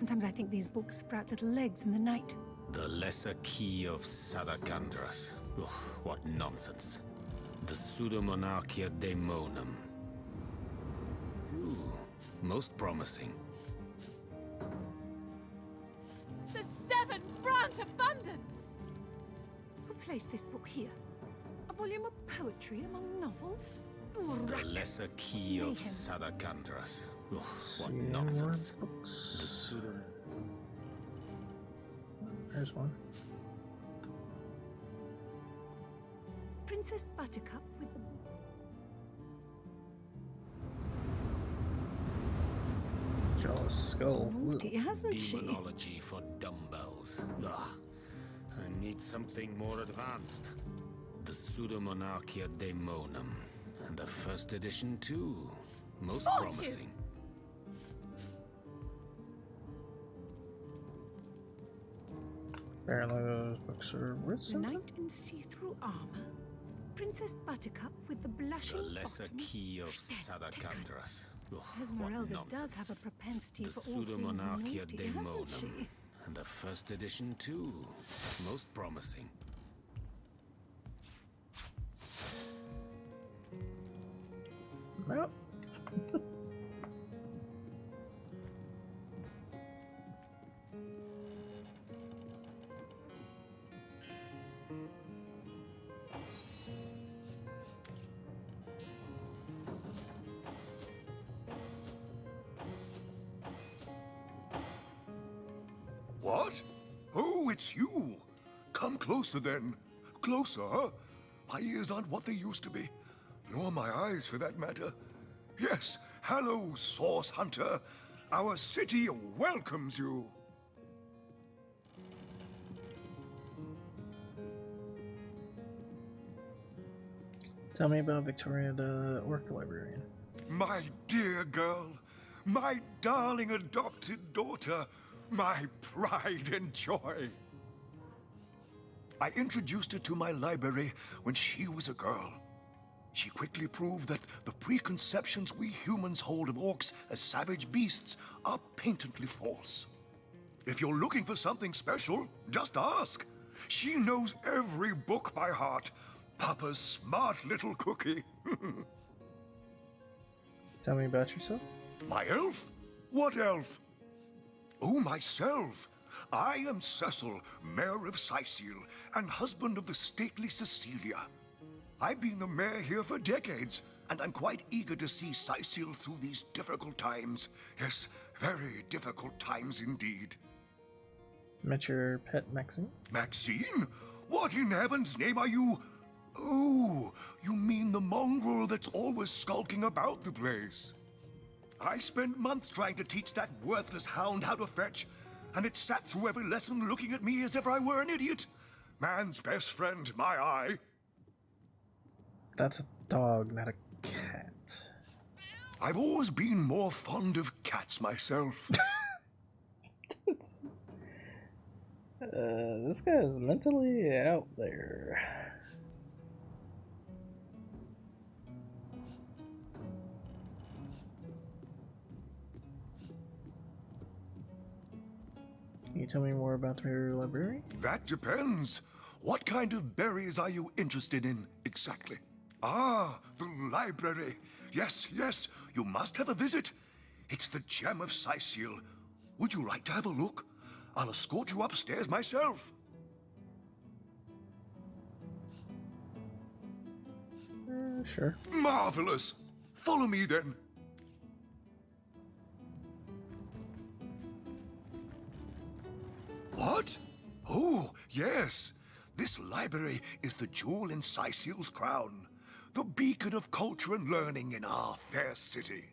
Sometimes I think these books sprout little legs in the night. The Lesser Key of Sadakandras. Ugh, what nonsense. The Pseudomonarchia Daemonum. Ooh, most promising. The Seven Brant Abundance! Who placed this book here? A volume of poetry among novels? The Lesser Key of Sadakandras. Ugh, what nonsense. The Pseudo... There's one. Princess Buttercup with the... Jaw's skull. Naughty, hasn't she? Demonology for dumbbells. Ugh. I need something more advanced. The Pseudomonarchia Daemonum. And the first edition, too. Most promising. Apparently those books are worth The something. knight in see-through armor. Princess Buttercup with the blushing The Lesser bottom. Key of Sadakandras. Ugh, what Esmeralda does nonsense. have a propensity The for all things Pseudomonarchia naughty, hasn't Daemonum. she? And the first edition, too. Most promising. Well. What? Oh, it's you. Come closer then. Closer. My ears aren't what they used to be. Nor my eyes, for that matter. Yes, hello, Source Hunter. Our city welcomes you. Tell me about Victoria, the orc librarian. My dear girl. My darling adopted daughter. My pride and joy. I introduced her to my library when she was a girl. She quickly proved that the preconceptions we humans hold of orcs as savage beasts are patently false. If you're looking for something special, just ask. She knows every book by heart. Papa's smart little cookie. Tell me about yourself. My elf? What elf? Oh, myself. I am Cecil, Mayor of Sicil, and husband of the stately Cecilia. I've been the mayor here for decades, and I'm quite eager to see Sicil through these difficult times. Yes, very difficult times indeed. Met your pet Maxine? Maxine? What in heaven's name are you? Oh, you mean the mongrel that's always skulking about the place. I spent months trying to teach that worthless hound how to fetch, and it sat through every lesson looking at me as if I were an idiot. Man's best friend, my eye. That's a dog, not a cat. I've always been more fond of cats myself. This guy is mentally out there. Can you tell me more about your library? That depends. What kind of berries are you interested in exactly? Ah, the library. Yes, yes, you must have a visit. It's the gem of Sicil. Would you like to have a look? I'll escort you upstairs myself. Sure. Marvelous. Follow me then. What? Oh, yes. This library is the jewel in Sicil's crown, the beacon of culture and learning in our fair city.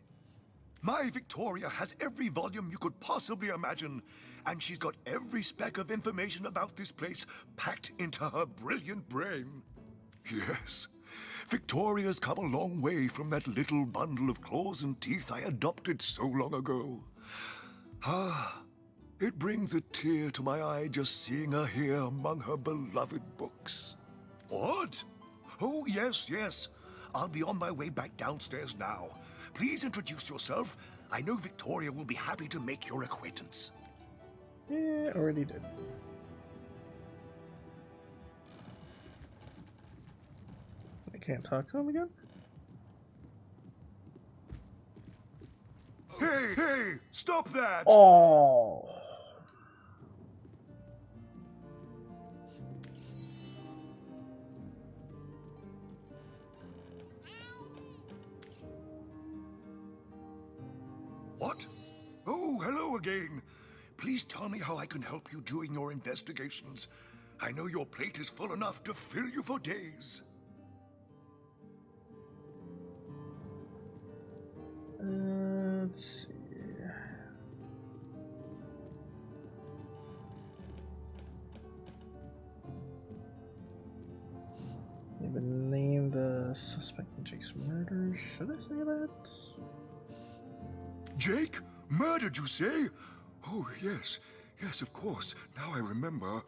My Victoria has every volume you could possibly imagine, and she's got every speck of information about this place packed into her brilliant brain. Yes, Victoria's come a long way from that little bundle of claws and teeth I adopted so long ago. Ah, it brings a tear to my eye just seeing her here among her beloved books. What? Oh, yes, yes. I'll be on my way back downstairs now. Please introduce yourself. I know Victoria will be happy to make your acquaintance. Yeah, already did. I can't talk to him again? Hey, hey! Stop that! Oh! What? Oh, hello again. Please tell me how I can help you during your investigations. I know your plate is full enough to fill you for days. Let's see. Even name the suspect in Jake's murder. Should I say that? Jake? Murdered, you say? Oh, yes. Yes, of course. Now I remember.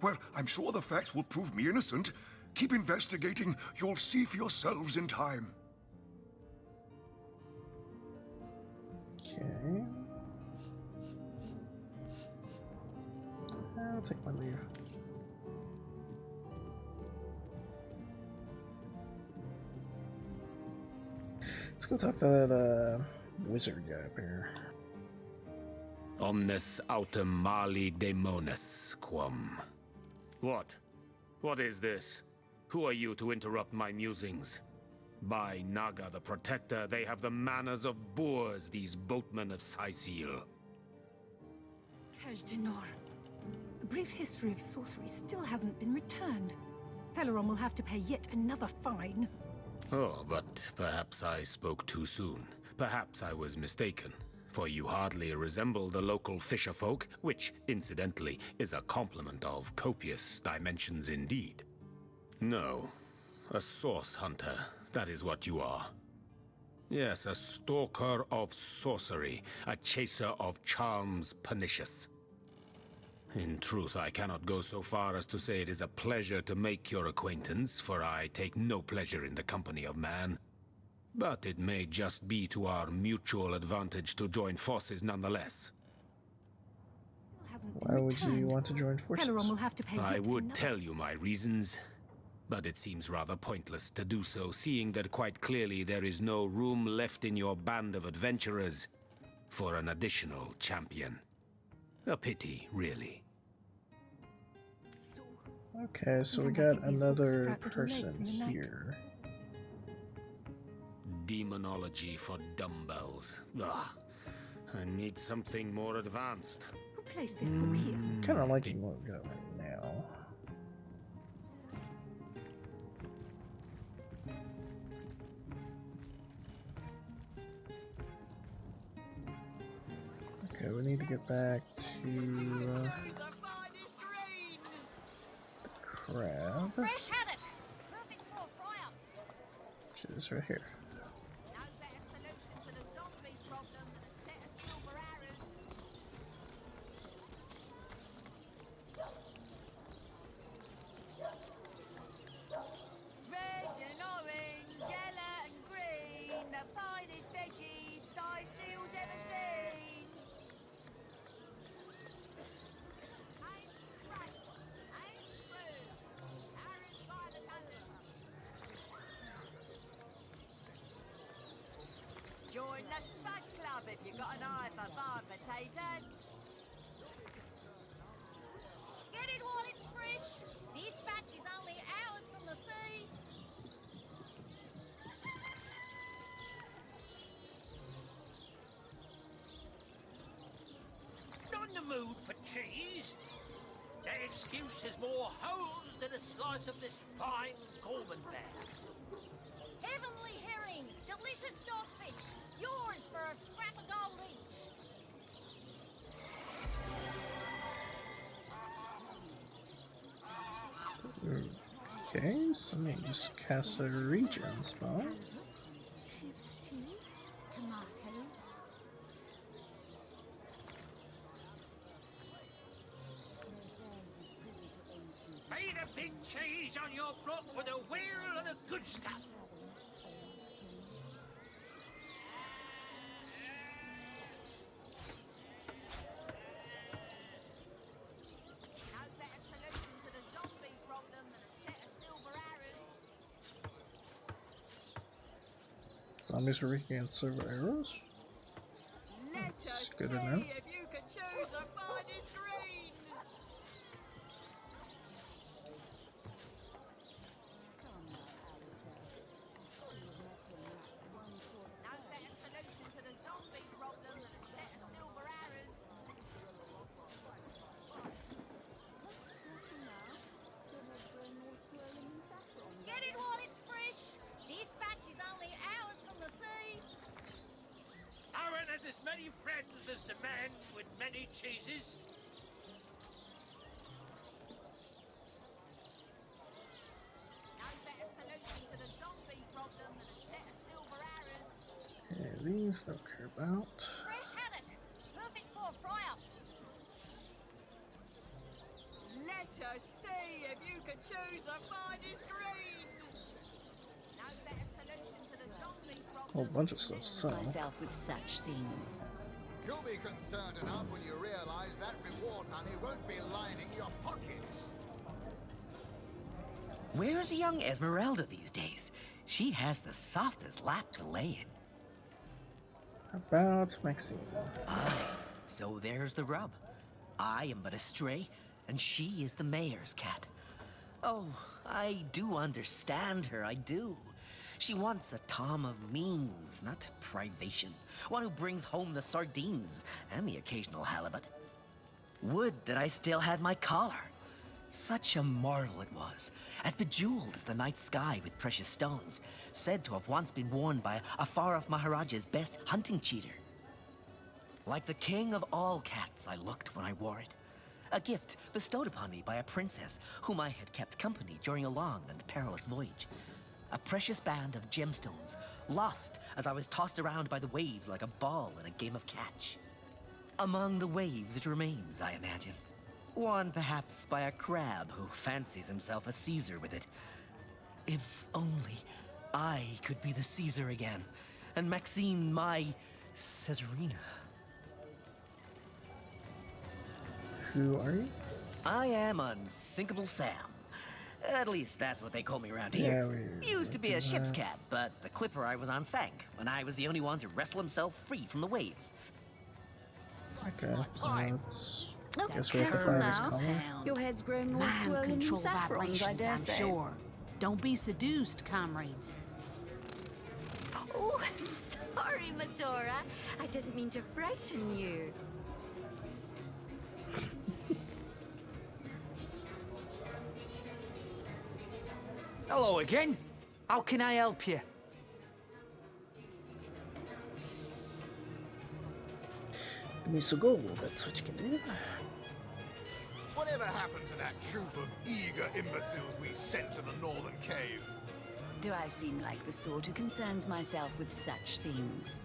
Well, I'm sure the facts will prove me innocent. Keep investigating. You'll see for yourselves in time. Okay. I'll take my leave. Let's go talk to that wizard guy up here. Omnes autem mali daemonis quam. What? What is this? Who are you to interrupt my musings? By Naga the Protector, they have the manners of boors, these boatmen of Sicil. Kajdinar. A brief history of sorcery still hasn't been returned. Teleron will have to pay yet another fine. Oh, but perhaps I spoke too soon. Perhaps I was mistaken. For you hardly resemble the local fisherfolk, which, incidentally, is a compliment of copious dimensions indeed. No, a source hunter, that is what you are. Yes, a stalker of sorcery, a chaser of charms pernicious. In truth, I cannot go so far as to say it is a pleasure to make your acquaintance, for I take no pleasure in the company of man. But it may just be to our mutual advantage to join forces nonetheless. Why would you want to join forces? Teleron will have to pay I yet would another... tell you my reasons, but it seems rather pointless to do so, seeing that quite clearly there is no room left in your band of adventurers for an additional champion. A pity, really. Okay, so we Don't got think these books another sprout little legs person in the night. here. Demonology for dumbbells. Ugh. I need something more advanced. Who placed this book here? Kind of liking what we got right now. Okay, we need to get back to the crab, Fresh haddock. Perfect for a fry-up. which is right here. No better solution to the zombie problem than a set of silver arrows. Red and orange, yellow and green, the finest veggies Sicil's ever seen. Join the Spud Club if you've got an eye for farm potatoes. Get it while it's fresh. This batch is only hours from the sea. Not in the mood for cheese. That excuse has more holes than a slice of this fine Gorman bear. Heavenly herring, delicious dogfish. Yours for a scrap of gold each. Okay, so let me just cast a regen spell. Sheep's cheese, tomatoes. Made a big cheese on your block with a wheel of the good stuff. Zombies are weak against silver arrows? Let us That's see good to know. if you can choose the finest greens. No better solution to the zombie problem than a set of silver arrows. Get it while it's fresh. This batch is only hours from the sea. Aaron has as many friends as the man with many cheeses. No better solution to the zombie problem than a set of silver arrows. Okay, these don't care about. Fresh haddock, perfect for a fry-up. Let us see if you can choose the finest greens. No better solution to the zombie problem. Whole bunch of stuff to sell. Myself with such things. You'll be concerned enough when you realize that reward money won't be lining your pockets. Where's young Esmeralda these days? She has the softest lap to lay in. About Maxine. Aye, so there's the rub. I am but a stray, and she is the mayor's cat. Oh, I do understand her, I do. She wants a Tom of means, not privation. One who brings home the sardines and the occasional halibut. Would that I still had my collar. Such a marvel it was, as bejeweled as the night sky with precious stones, said to have once been worn by a far-off Maharaja's best hunting cheater. Like the king of all cats I looked when I wore it. A gift bestowed upon me by a princess whom I had kept company during a long and perilous voyage. A precious band of gemstones, lost as I was tossed around by the waves like a ball in a game of catch. Among the waves it remains, I imagine. Worn perhaps by a crab who fancies himself a Caesar with it. If only I could be the Caesar again, and Maxine my Caesarina. Who are you? I am Unsinkable Sam. At least that's what they call me around here. we Used to be a looked at ship's that. cat, but the clipper I was on sank, when I was the only one to wrestle himself free from the waves. Okay, let's. Oh, Guess we have to careful fire this now. column. Your head's grown more Mind swollen than control saffrons, I vibrations, dare I'm say. sure. Don't be seduced, comrades. Oh, sorry, Medora. I didn't mean to frighten you. Hello again. How can I help you? Give me some gold, that's what you can do. Whatever happened to that troop of eager imbeciles we sent to the northern cave? Do I seem like the sort who concerns myself with such things?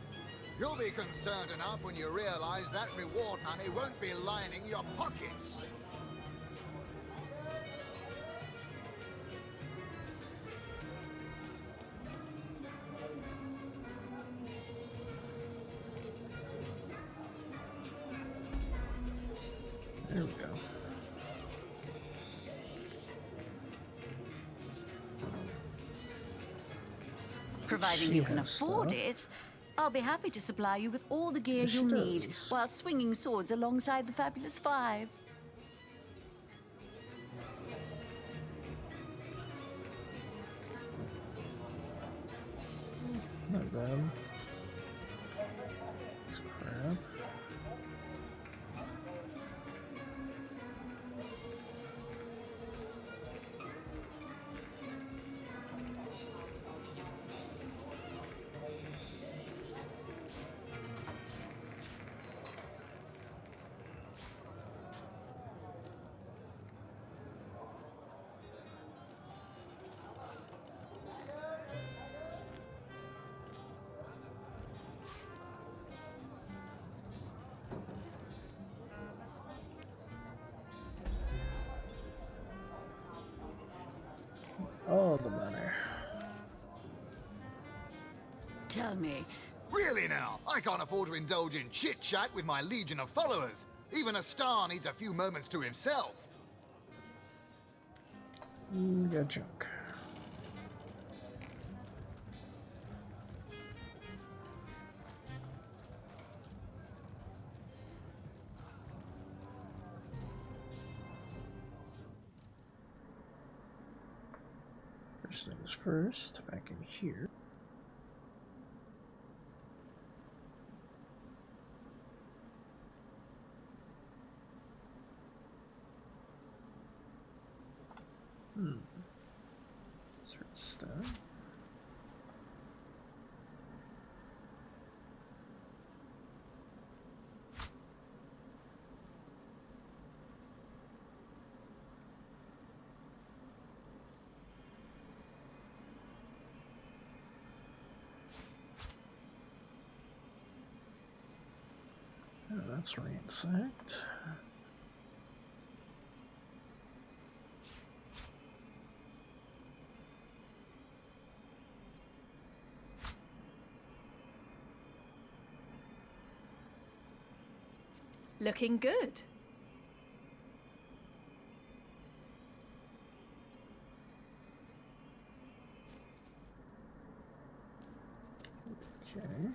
You'll be concerned enough when you realize that reward money won't be lining your pockets. There we go. Providing She you can has afford stuff. it, I'll be happy to supply you with all the gear Yes, she you'll need, does. while swinging swords alongside the Fabulous Five. Not bad. It's crap. All the money. Tell me, Really now, I can't afford to indulge in chit-chat with my legion of followers. Even a star needs a few moments to himself. Got junk. First things first, back in here. Sort of stuff. Oh, that's ransacked. Looking good. Okay.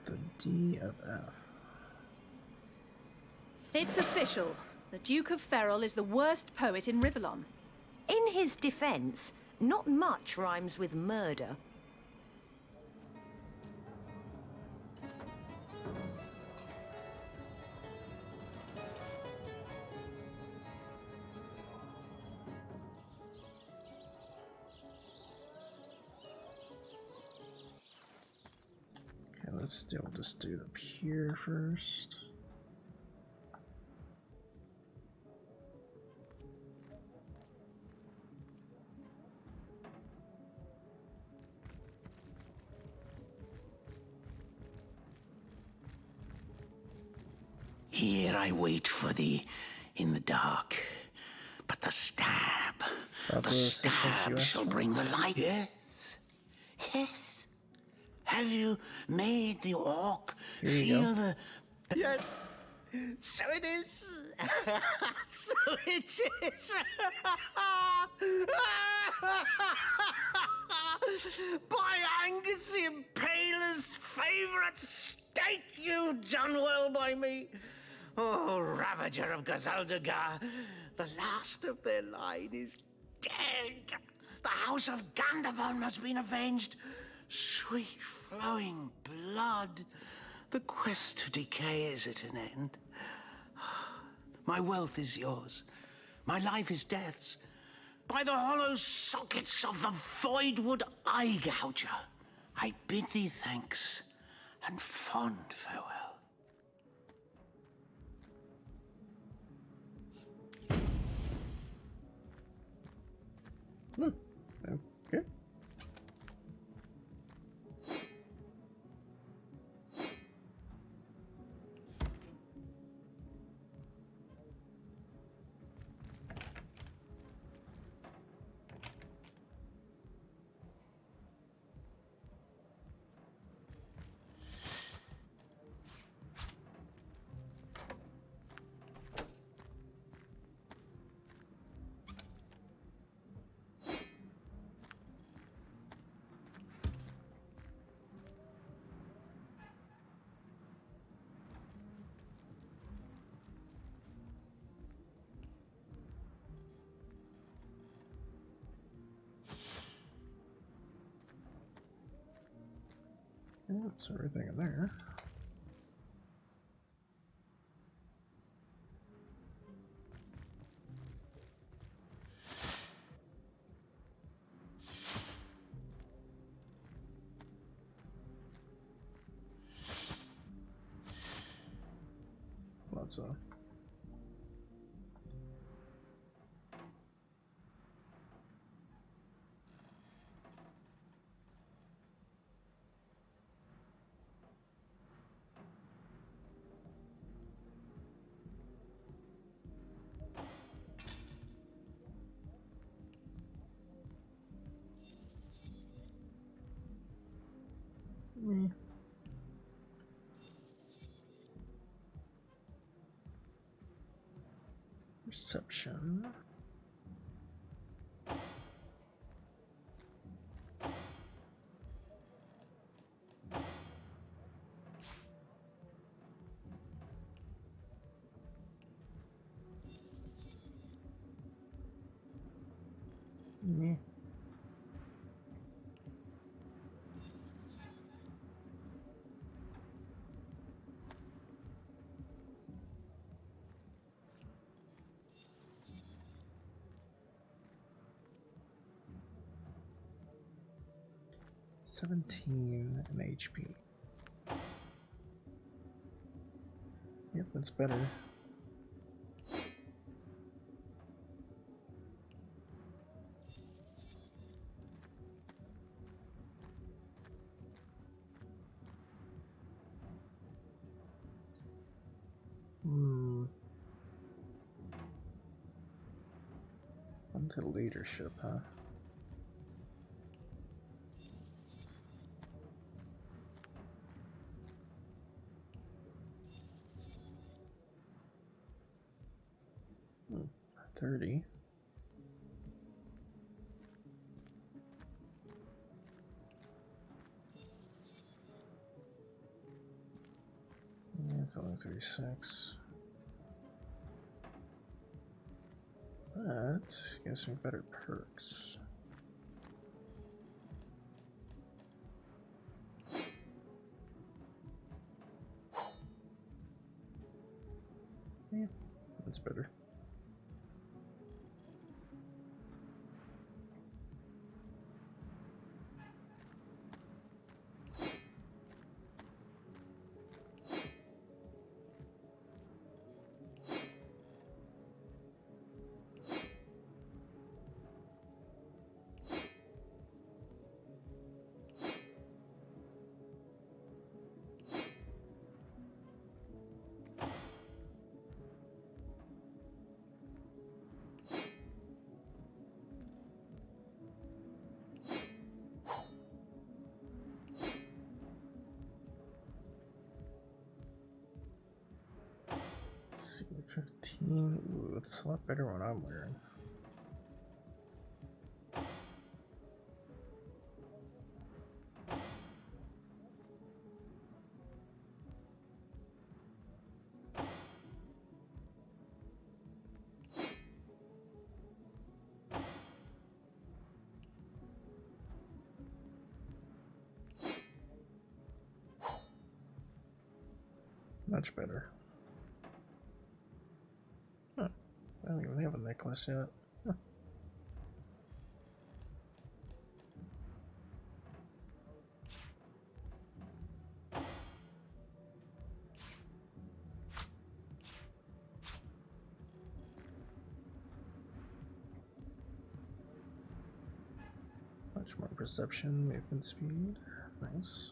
The D of F. It's official. The Duke of Ferrol is the worst poet in Rivellon. In his defense, not much rhymes with murder. Okay, let's still just do it up here first. Here I wait for thee in the dark, but the stab shall bring the light. Yes, yes. Have you made the orc feel the... Yes, so it is. So it is. By Angus the Impaler's favourite steak, you've done well by me. Oh, Ravager of Gazaldagar, the last of their line is dead. The house of Gandavon has been avenged. Sweet flowing blood. The quest of decay is at an end. My wealth is yours. My life is death's. By the hollow sockets of the Voidwood Eye Gouger, I bid thee thanks and fond farewell. Okay. That's everything in there. Lots of. Me. Perception. Me. $17 in HP. Yep, that's better. Onto leadership, huh? Hmm. 30. Yeah, it's only 36. But gives me better perks. Yeah, that's better. See, 15. Ooh, it's a lot better when I'm wearing. Much better. Huh. I don't even have a necklace yet. Huh. Much more perception, movement speed. Nice.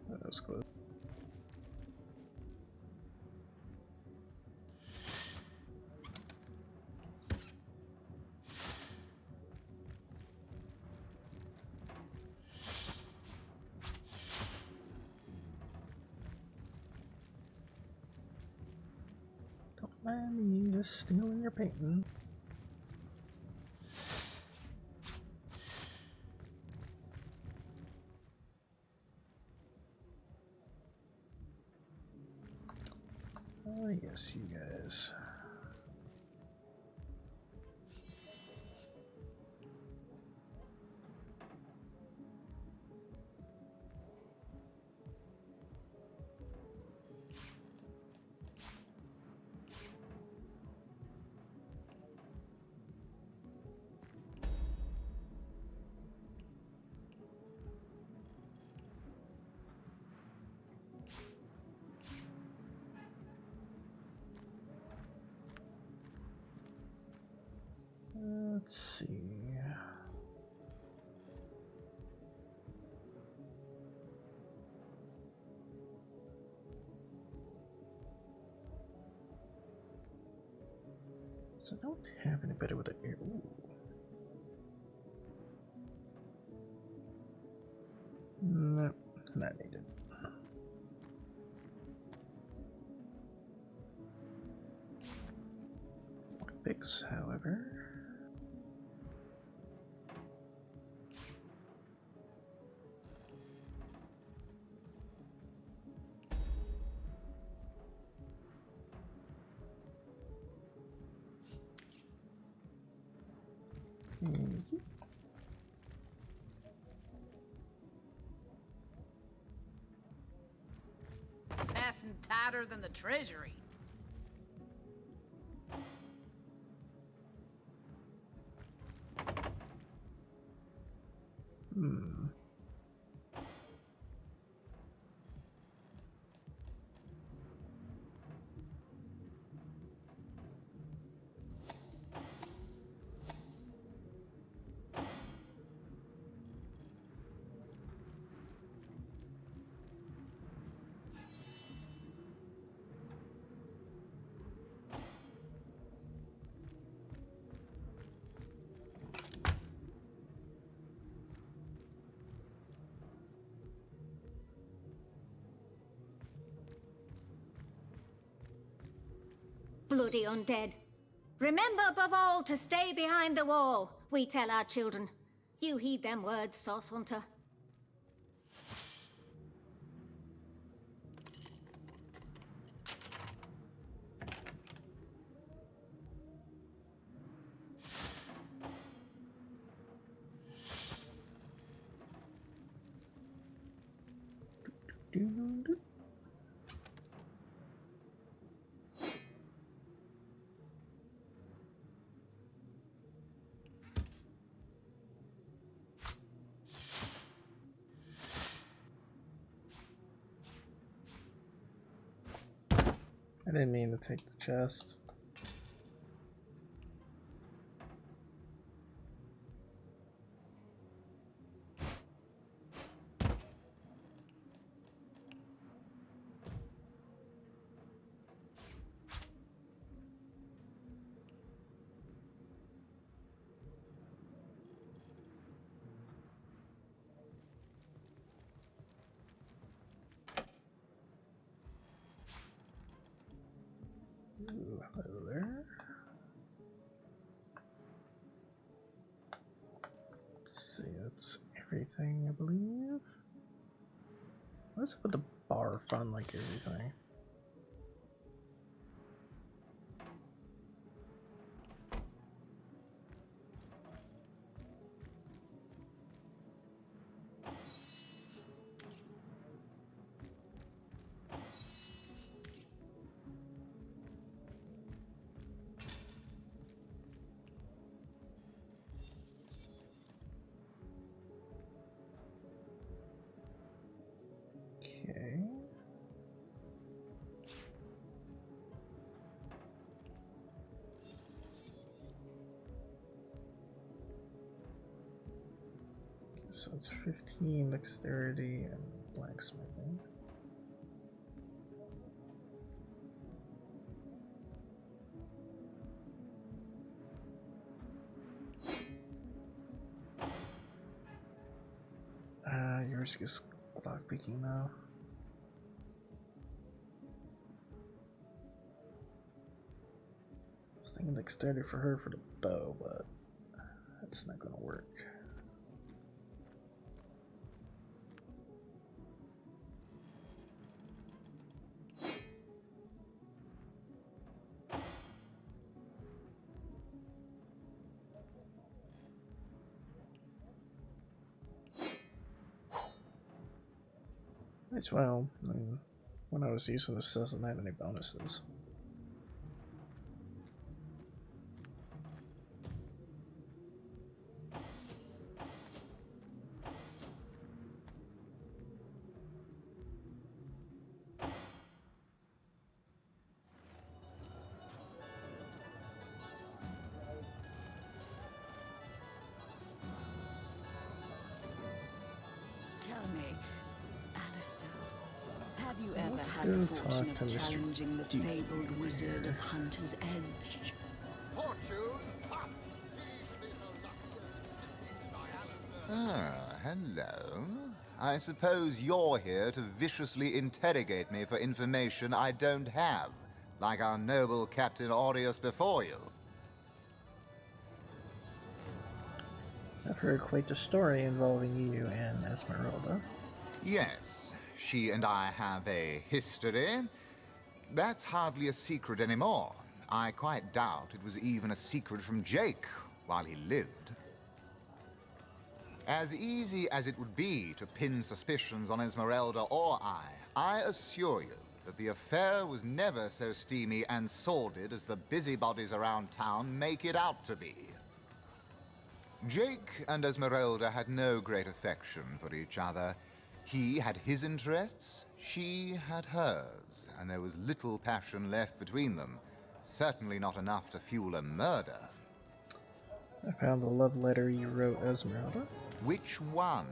That was close. Don't mind me just stealing your painting. Oh yes, you guys. Let's see. So I don't have anybody with an ear. Ooh. No, not needed. Fix, however. Fastened tighter than the treasury. Bloody undead. Remember above all to stay behind the wall, we tell our children. You heed them words, Sauce Hunter. I didn't mean to take the chest. Ooh, hello there. Let's see, that's everything, I believe. Let's put the bar fun like everything. Okay. So it's 15 dexterity and blacksmithing. Yours is lockpicking now. I was thinking dexterity for her for the bow, but that's not gonna work. As well, I mean, when I was using this, doesn't have any bonuses. Tell me, Alistair, have you Let's ever had go the fortune talk to of Mr. challenging the Duke fabled over wizard here. of Hunter's Edge? Fortune! Ha! Ah, hello. I suppose you're here to viciously interrogate me for information I don't have, like our noble Captain Aureus before you. I've heard quite the story involving you and Esmeralda. Yes, she and I have a history. That's hardly a secret anymore. I quite doubt it was even a secret from Jake while he lived. As easy as it would be to pin suspicions on Esmeralda or I assure you that the affair was never so steamy and sordid as the busybodies around town make it out to be. Jake and Esmeralda had no great affection for each other. He had his interests, she had hers, and there was little passion left between them. Certainly not enough to fuel a murder. I found the love letter you wrote Esmeralda. Which one?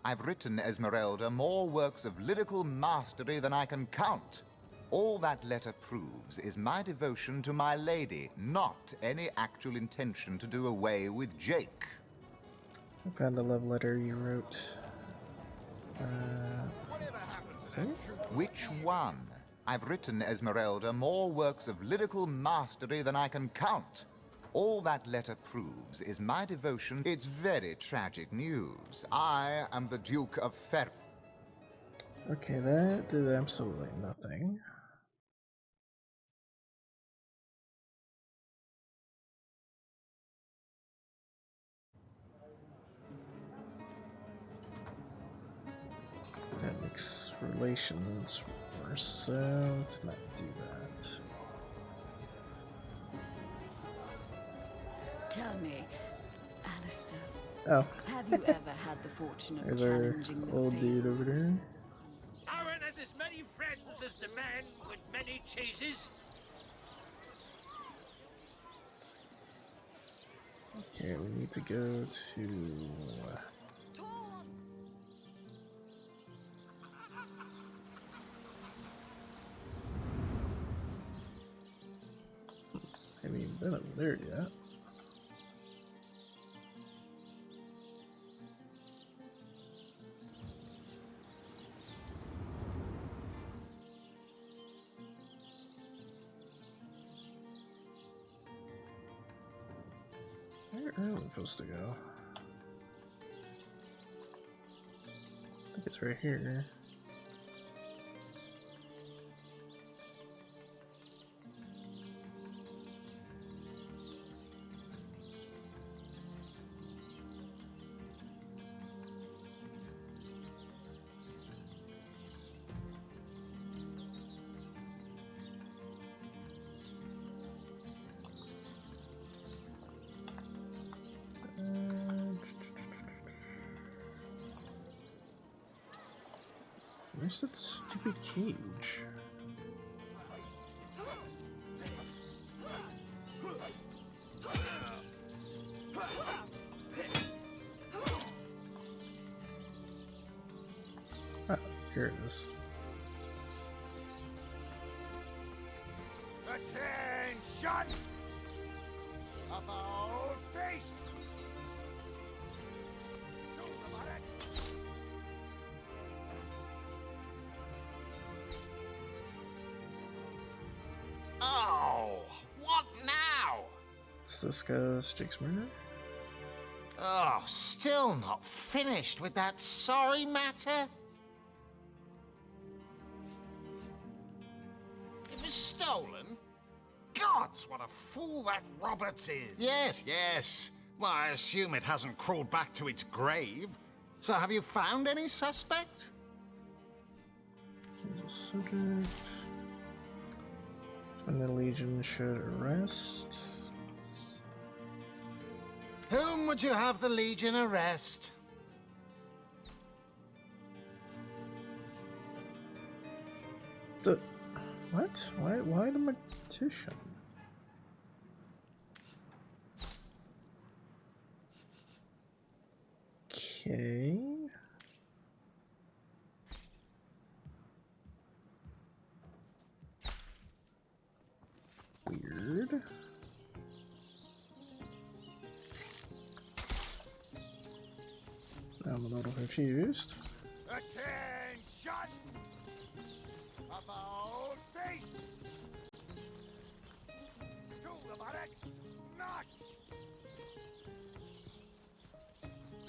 I've written Esmeralda more works of lyrical mastery than I can count. All that letter proves is my devotion to my lady, not any actual intention to do away with Jake. I found the love letter you wrote. Which one? I've written Esmeralda more works of lyrical mastery than I can count. All that letter proves is my devotion. It's very tragic news. I am the Duke of Fer. Okay, that did absolutely nothing. That makes relations worse, so let's not do that. Tell me, Alistair, Oh. have you ever had the fortune of There's our challenging the old dude over there. Owen has as many friends as the man with many cheeses. Okay, we need to go to... I haven't even been over there yet. Where am I supposed to go? I think it's right here. Where's that stupid cage? Ah, here it is. Attention! About face! Oh, what now? Cisco's Jake's murder? Oh, still not finished with that sorry matter? It was stolen? Gods, what a fool that Roberts is. Yes, yes. Well, I assume it hasn't crawled back to its grave. So have you found any suspect? Here's a subject. That's when the Legion should arrest. Whom would you have the Legion arrest? The... What? Why the magician? Okay. I'm a little confused. Attention! About face! To the barracks, not